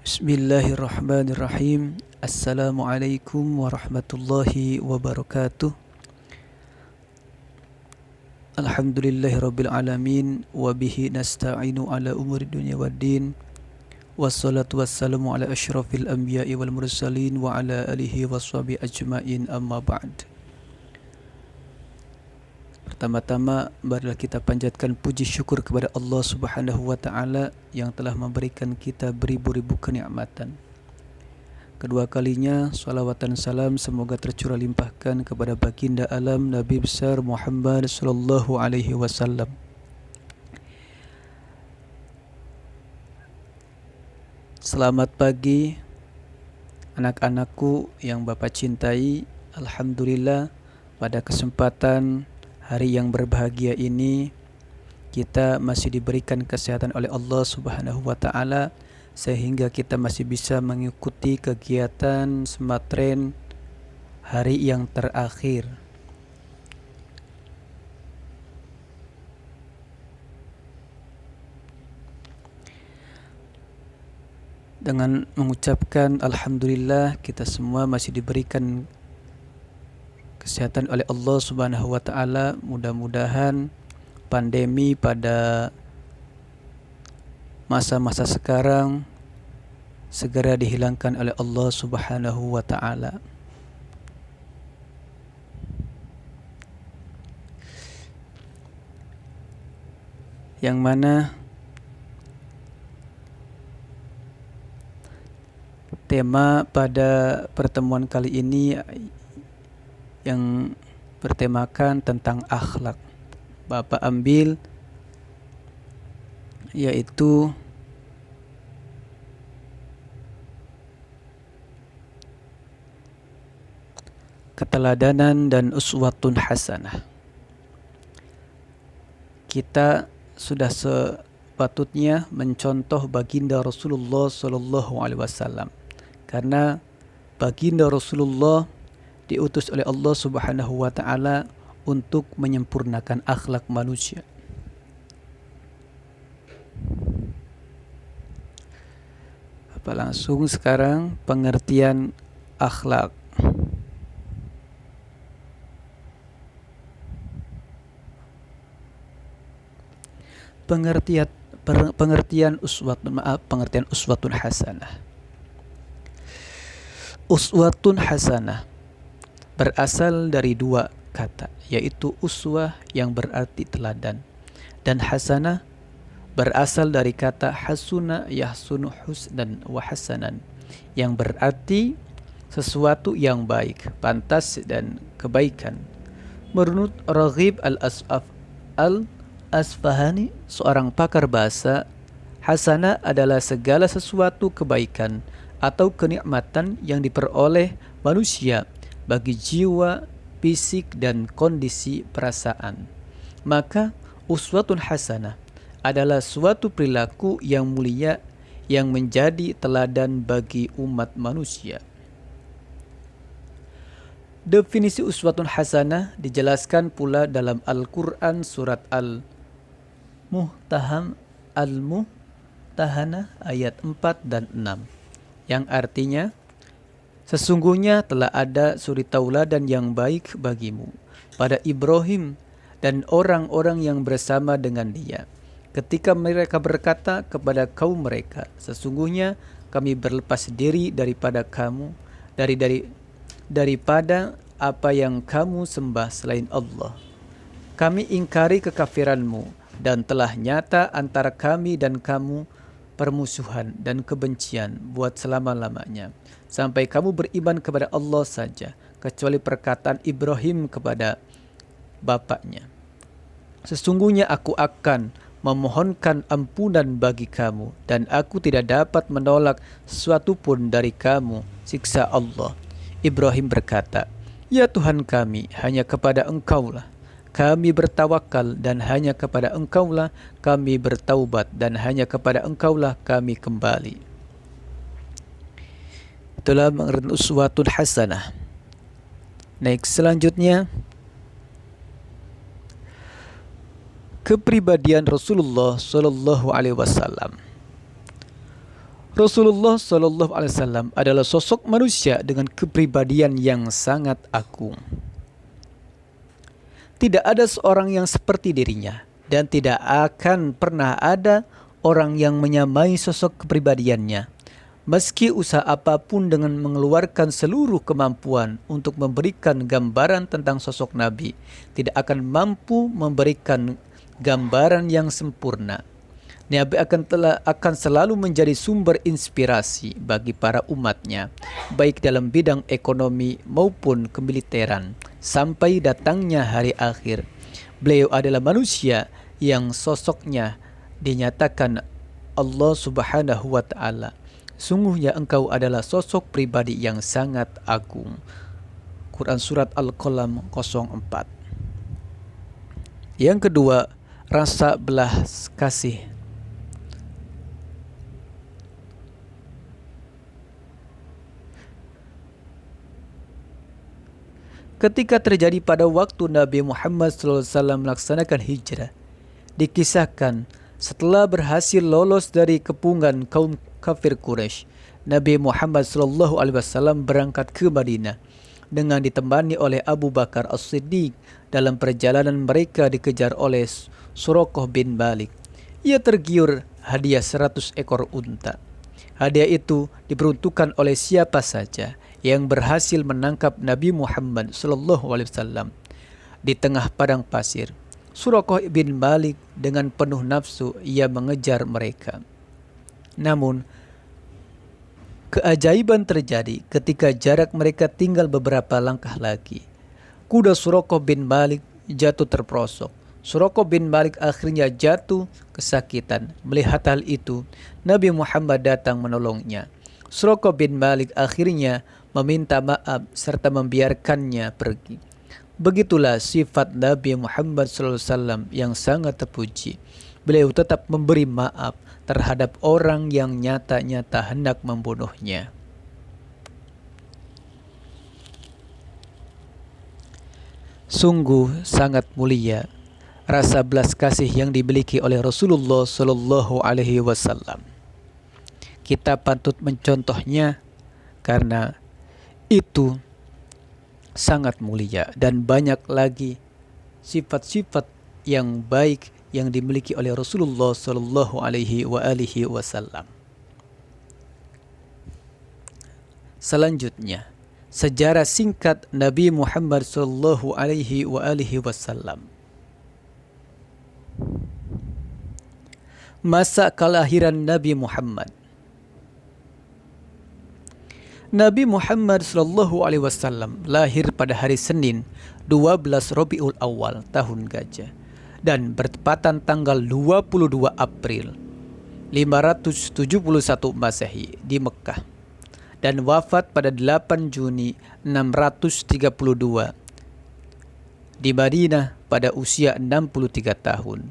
Bismillahirrahmanirrahim. Assalamualaikum warahmatullahi wabarakatuh. Alhamdulillahirabbil alamin wa bihi nasta'inu ala umuri dunya waddin. Wassalatu wassalamu ala asyrafil anbiya'i wal mursalin wa ala alihi washabihi ajmain, amma ba'd. Pertama-tama, marilah kita panjatkan puji syukur kepada Allah Subhanahu wa taala yang telah memberikan kita beribu-ribu kenikmatan. Kedua kalinya, salawat dan salam semoga tercurah limpahkan kepada baginda alam Nabi besar Muhammad sallallahu alaihi wasallam. Selamat pagi anak-anakku yang Bapak cintai. Alhamdulillah, pada kesempatan hari yang berbahagia ini kita masih diberikan kesehatan oleh Allah Subhanahu wa taala sehingga kita masih bisa mengikuti kegiatan Sematren hari yang terakhir. Dengan mengucapkan alhamdulillah, kita semua masih diberikan kesehatan oleh Allah Subhanahu wa taala. Mudah-mudahan pandemi pada masa-masa sekarang segera dihilangkan oleh Allah Subhanahu wa taala. Yang mana tema pada pertemuan kali ini yang bertemakan tentang akhlak. Bapak ambil yaitu keteladanan dan uswatun hasanah. Kita sudah sepatutnya mencontoh baginda Rasulullah sallallahu alaihi wasallam, karena baginda Rasulullah diutus oleh Allah Subhanahu wa taala untuk menyempurnakan akhlak manusia. Apa langsung sekarang pengertian akhlak. Pengertian uswatun hasanah. Uswatun hasanah berasal dari dua kata, yaitu uswah yang berarti teladan, dan hasanah berasal dari kata hasuna yahsunu husnan wa hasanan, yang berarti sesuatu yang baik, pantas dan kebaikan. Menurut Raghib al-Asfahani, seorang pakar bahasa, hasanah adalah segala sesuatu kebaikan atau kenikmatan yang diperoleh manusia bagi jiwa, fisik, dan kondisi perasaan. Maka uswatun hasanah adalah suatu perilaku yang mulia yang menjadi teladan bagi umat manusia. Definisi uswatun hasanah dijelaskan pula dalam Al-Quran surat Al-Muhtahanah ayat 4 dan 6, yang artinya, sesungguhnya telah ada suri tauladan yang baik bagimu pada Ibrahim dan orang-orang yang bersama dengan dia, ketika mereka berkata kepada kaum mereka, sesungguhnya kami berlepas diri daripada kamu, daripada apa yang kamu sembah selain Allah. Kami ingkari kekafiranmu, dan telah nyata antara kami dan kamu permusuhan dan kebencian buat selama-lamanya, sampai kamu beriman kepada Allah saja, kecuali perkataan Ibrahim kepada bapaknya, sesungguhnya aku akan memohonkan ampunan bagi kamu, dan aku tidak dapat menolak sesuatu pun dari kamu siksa Allah. Ibrahim berkata, ya Tuhan kami, hanya kepada Engkaulah kami bertawakal, dan hanya kepada Engkaulah kami bertaubat, dan hanya kepada Engkaulah kami kembali. Itulah mengerti uswatun hasanah. Naik selanjutnya, kepribadian Rasulullah Shallallahu Alaihi Wasallam. Rasulullah SAW adalah sosok manusia dengan kepribadian yang sangat agung. Tidak ada seorang yang seperti dirinya, dan tidak akan pernah ada orang yang menyamai sosok kepribadiannya. Meski usaha apapun dengan mengeluarkan seluruh kemampuan untuk memberikan gambaran tentang sosok Nabi, tidak akan mampu memberikan gambaran yang sempurna. Nabi akan selalu menjadi sumber inspirasi bagi para umatnya, baik dalam bidang ekonomi maupun kemiliteran, sampai datangnya hari akhir. Beliau adalah manusia yang sosoknya dinyatakan Allah Subhanahu wa Ta'ala. Sungguhnya engkau adalah sosok pribadi yang sangat agung. Quran Surat Al-Qalam 04. Yang kedua, rasa belas kasih. Ketika terjadi pada waktu Nabi Muhammad SAW melaksanakan hijrah, dikisahkan setelah berhasil lolos dari kepungan kaum kafir Quraisy, Nabi Muhammad SAW berangkat ke Madinah dengan ditemani oleh Abu Bakar As-Siddiq. Dalam perjalanan mereka dikejar oleh Suraqah bin Malik. Ia tergiur hadiah 100 ekor unta. Hadiah itu diperuntukkan oleh siapa saja yang berhasil menangkap Nabi Muhammad SAW di tengah padang pasir. Suraqah bin Malik dengan penuh nafsu ia mengejar mereka. Namun keajaiban terjadi ketika jarak mereka tinggal beberapa langkah lagi. Kuda Suraqah bin Malik jatuh terperosok. Suraqah bin Malik akhirnya jatuh kesakitan. Melihat hal itu, Nabi Muhammad datang menolongnya. Suraqah bin Malik akhirnya meminta maaf serta membiarkannya pergi. Begitulah sifat Nabi Muhammad SAW yang sangat terpuji. Beliau tetap memberi maaf terhadap orang yang nyata-nyata hendak membunuhnya. Sungguh sangat mulia rasa belas kasih yang dimiliki oleh Rasulullah SAW. Kita patut mencontohnya karena itu sangat mulia, dan banyak lagi sifat-sifat yang baik yang dimiliki oleh Rasulullah SAW. Selanjutnya, sejarah singkat Nabi Muhammad SAW. Masa kelahiran Nabi Muhammad. Nabi Muhammad SAW lahir pada hari Senin 12 Rabiul Awal tahun Gajah dan bertepatan tanggal 22 April 571 Masehi di Mekah, dan wafat pada 8 Juni 632 di Madinah pada usia 63 tahun.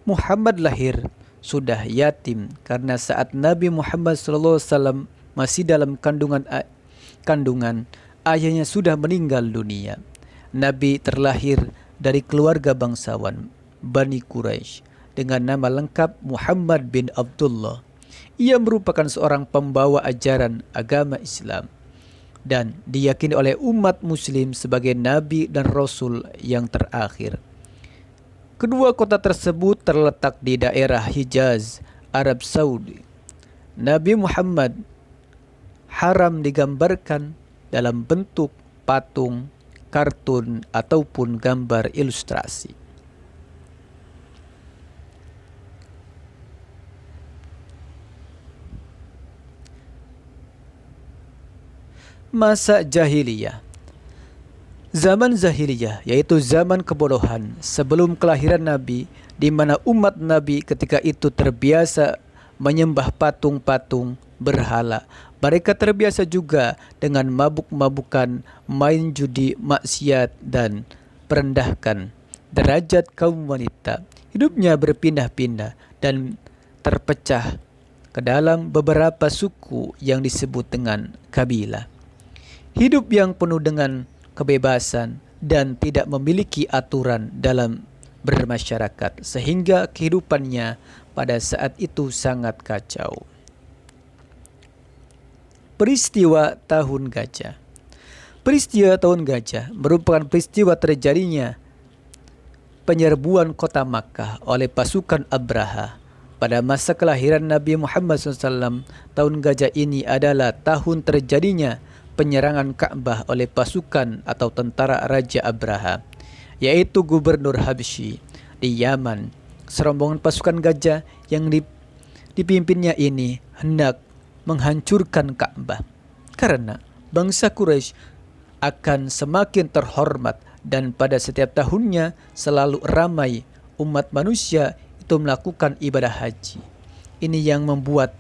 Muhammad lahir sudah yatim karena saat Nabi Muhammad SAW masih dalam kandungan ayahnya sudah meninggal dunia. Nabi terlahir dari keluarga bangsawan Bani Quraisy dengan nama lengkap Muhammad bin Abdullah. Ia merupakan seorang pembawa ajaran agama Islam dan diyakini oleh umat muslim sebagai nabi dan rasul yang terakhir. Kedua kota tersebut terletak di daerah Hijaz, Arab Saudi. Nabi Muhammad haram digambarkan dalam bentuk patung, kartun, ataupun gambar ilustrasi. Masa jahiliyah. Zaman jahiliyah yaitu zaman kebodohan sebelum kelahiran Nabi, di mana umat Nabi ketika itu terbiasa menyembah patung-patung berhala. Mereka terbiasa juga dengan mabuk-mabukan, main judi, maksiat, dan merendahkan derajat kaum wanita. Hidupnya berpindah-pindah dan terpecah ke dalam beberapa suku yang disebut dengan kabilah. Hidup yang penuh dengan kebebasan dan tidak memiliki aturan dalam bermasyarakat, sehingga kehidupannya pada saat itu sangat kacau. Peristiwa Tahun Gajah. Peristiwa Tahun Gajah merupakan peristiwa terjadinya penyerbuan kota Makkah oleh pasukan Abraha. Pada masa kelahiran Nabi Muhammad SAW, Tahun Gajah ini adalah tahun terjadinya penyerangan Ka'bah oleh pasukan atau tentara Raja Abraha, yaitu Gubernur Habsyi di Yaman. Serombongan pasukan gajah yang dipimpinnya ini hendak menghancurkan Ka'bah karena bangsa Quraisy akan semakin terhormat dan pada setiap tahunnya selalu ramai umat manusia itu melakukan ibadah haji. Ini yang membuat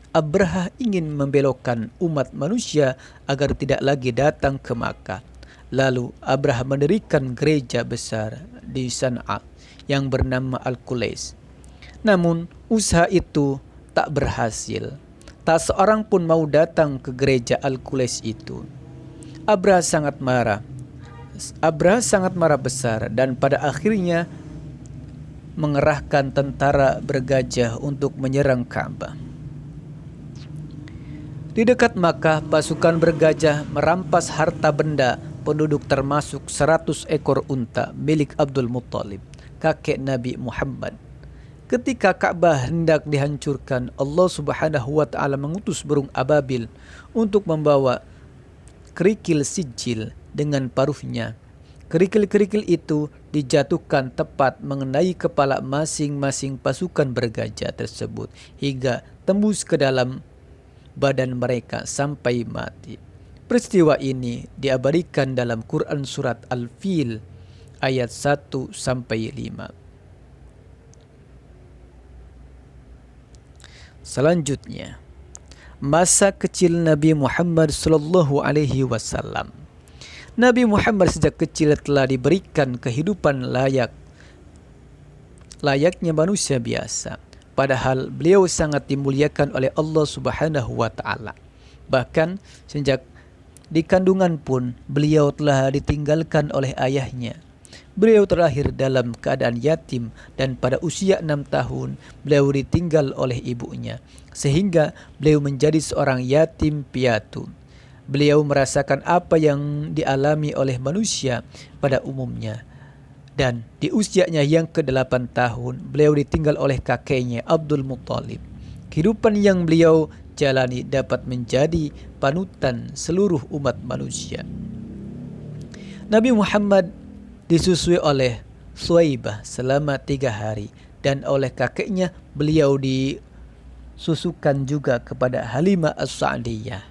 Abraha ingin membelokkan umat manusia agar tidak lagi datang ke Makkah. Lalu Abraha mendirikan gereja besar di San'a yang bernama Al-Qulais. Namun usaha itu tak berhasil. Tak seorang pun mau datang ke gereja Al-Qulais itu. Abraha sangat marah. Abraha sangat marah besar dan pada akhirnya mengerahkan tentara bergajah untuk menyerang Ka'bah. Di dekat Makkah, pasukan bergajah merampas harta benda penduduk termasuk 100 ekor unta milik Abdul Muttalib, kakek Nabi Muhammad. Ketika Ka'bah hendak dihancurkan, Allah Subhanahu wa taala mengutus burung ababil untuk membawa kerikil sijil dengan paruhnya. Kerikil-kerikil itu dijatuhkan tepat mengenai kepala masing-masing pasukan bergajah tersebut hingga tembus ke dalam badan mereka sampai mati. Peristiwa ini diabadikan dalam Quran surat Al-Fil ayat 1 sampai 5. Selanjutnya, masa kecil Nabi Muhammad sallallahu alaihi wasallam. Nabi Muhammad sejak kecil telah diberikan kehidupan layaknya manusia biasa. Padahal beliau sangat dimuliakan oleh Allah Subhanahu wa taala. Bahkan sejak di kandungan pun beliau telah ditinggalkan oleh ayahnya. Beliau terlahir dalam keadaan yatim dan pada usia 6 tahun beliau ditinggal oleh ibunya, sehingga beliau menjadi seorang yatim piatu. Beliau merasakan apa yang dialami oleh manusia pada umumnya. Dan di usianya yang ke-8 tahun beliau ditinggal oleh kakeknya Abdul Muttalib. Kehidupan yang beliau jalani dapat menjadi panutan seluruh umat manusia. Nabi Muhammad disusui oleh Suwaibah selama 3 hari dan oleh kakeknya beliau disusukan juga kepada Halimah As-Sa'diyah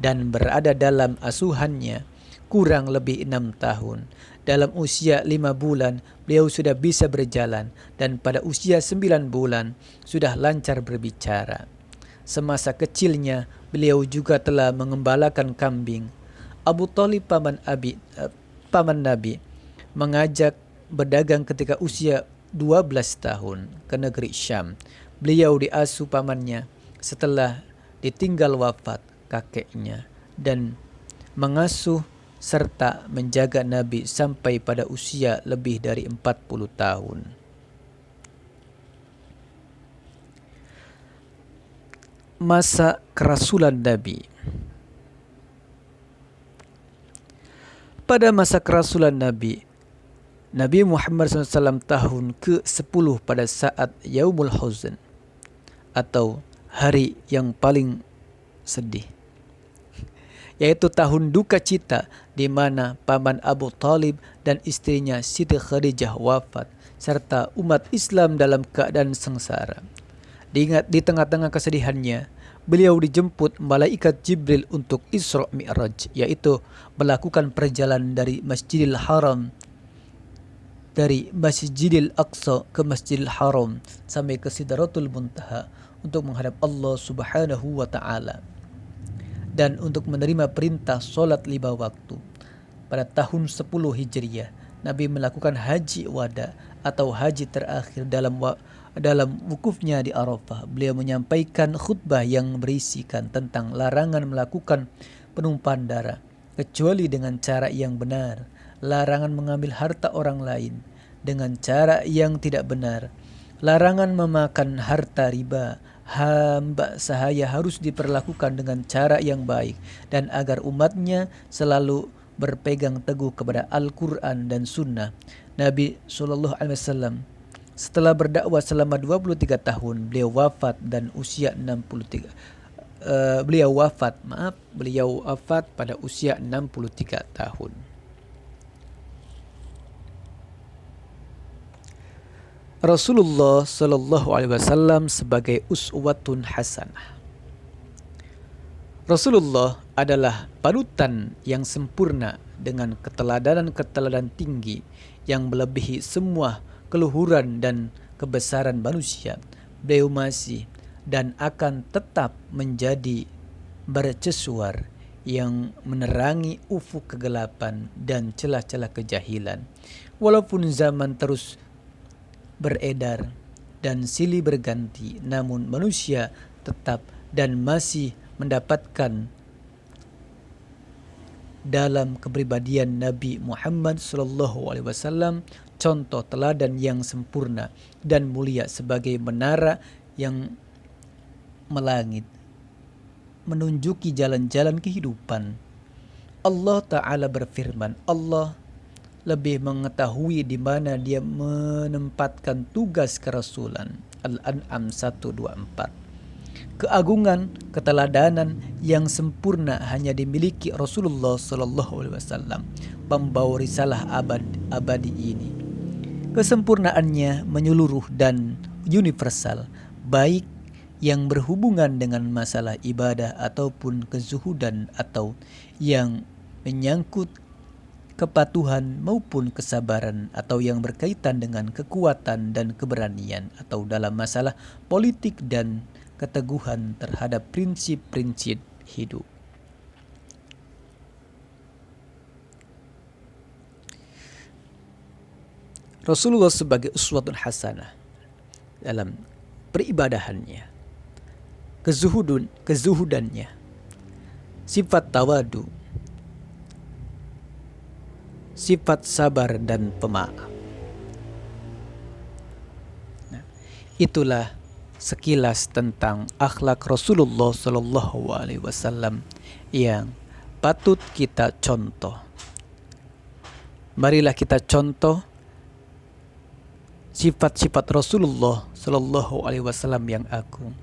dan berada dalam asuhannya kurang lebih 6 tahun. Dalam usia 5 bulan beliau sudah bisa berjalan dan pada usia 9 bulan sudah lancar berbicara. Semasa kecilnya beliau juga telah mengembalakan kambing. Abu Thalib paman Nabi mengajak berdagang ketika usia 12 tahun ke negeri Syam. Beliau diasuh pamannya setelah ditinggal wafat kakeknya dan mengasuh serta menjaga Nabi sampai pada usia lebih dari 40 tahun. Masa kerasulan Nabi. Pada masa kerasulan Nabi Muhammad SAW tahun ke-10 pada saat Yaumul Huzn atau hari yang paling sedih, yaitu tahun duka cita di mana paman Abu Thalib dan istrinya Siti Khadijah wafat serta umat Islam dalam keadaan sengsara. Di tengah-tengah kesedihannya, beliau dijemput malaikat Jibril untuk Isra Mi'raj, yaitu melakukan perjalanan dari Masjidil Aqsa ke Masjidil Haram sampai ke Sidratul Muntaha untuk menghadap Allah Subhanahu wa taala dan untuk menerima perintah salat 5 waktu. Pada tahun 10 Hijriah, Nabi melakukan haji wada atau haji terakhir dalam wukufnya di Arafah. Beliau menyampaikan khutbah yang berisikan tentang larangan melakukan penumpahan darah kecuali dengan cara yang benar, larangan mengambil harta orang lain dengan cara yang tidak benar, larangan memakan harta riba, hamba sahaya harus diperlakukan dengan cara yang baik dan agar umatnya selalu berpegang teguh kepada Al-Quran dan Sunnah. Nabi SAW setelah berdakwah selama 23 tahun, beliau wafat pada usia 63 tahun. Rasulullah Shallallahu Alaihi Wasallam sebagai uswatun hasanah. Rasulullah adalah panutan yang sempurna dengan keteladanan tinggi yang melebihi semua keluhuran dan kebesaran manusia. Beliau masih dan akan tetap menjadi mercusuar yang menerangi ufuk kegelapan dan celah-celah kejahilan. Walaupun zaman terus beredar dan silih berganti, namun manusia tetap dan masih mendapatkan dalam kepribadian Nabi Muhammad SAW contoh teladan yang sempurna dan mulia sebagai menara yang melangit, menunjuki jalan-jalan kehidupan. Allah Ta'ala berfirman, Allah lebih mengetahui di mana dia menempatkan tugas kerasulan. Al-An'am 124. Keagungan, keteladanan yang sempurna hanya dimiliki Rasulullah SAW, pembawa risalah abadi ini. Kesempurnaannya menyeluruh dan universal, baik yang berhubungan dengan masalah ibadah ataupun kezuhudan, atau yang menyangkut kepatuhan maupun kesabaran, atau yang berkaitan dengan kekuatan dan keberanian, atau dalam masalah politik dan keteguhan terhadap prinsip-prinsip hidup. Rasulullah sebagai uswatun hasanah dalam peribadahannya, kezuhudannya, sifat tawadu, sifat sabar dan pemaaf. Itulah sekilas tentang akhlak Rasulullah SAW yang patut kita contoh. Marilah kita contoh sifat-sifat Rasulullah SAW yang agung.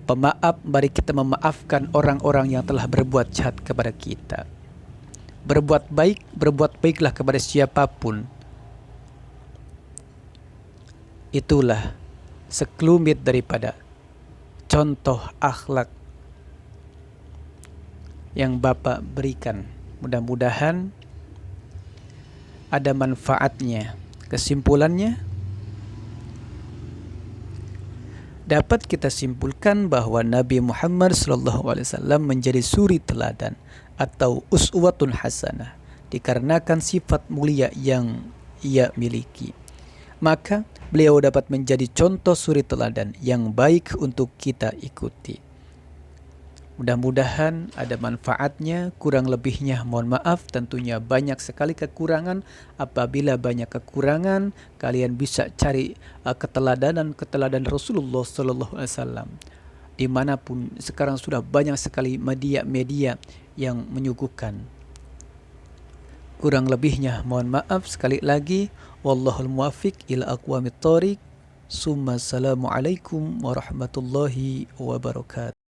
Pemaaf, mari kita memaafkan orang-orang yang telah berbuat jahat kepada kita. Berbuat baiklah kepada siapapun. Itulah sekelumit daripada contoh akhlak yang Bapak berikan. Mudah-mudahan ada manfaatnya. Kesimpulannya, dapat kita simpulkan bahwa Nabi Muhammad SAW menjadi suri teladan atau uswatun hasanah dikarenakan sifat mulia yang ia miliki. Maka beliau dapat menjadi contoh suri teladan yang baik untuk kita ikuti. Mudah-mudahan ada manfaatnya. Kurang lebihnya mohon maaf, tentunya banyak sekali kekurangan. Apabila banyak kekurangan, kalian bisa cari keteladanan Rasulullah SAW. Dimanapun sekarang sudah banyak sekali media-media yang menyuguhkan. Kurang lebihnya mohon maaf sekali lagi. Wallahul muwaffiq ila aqwamit thoriq. Summa assalamualaikum warahmatullahi wabarakatuh.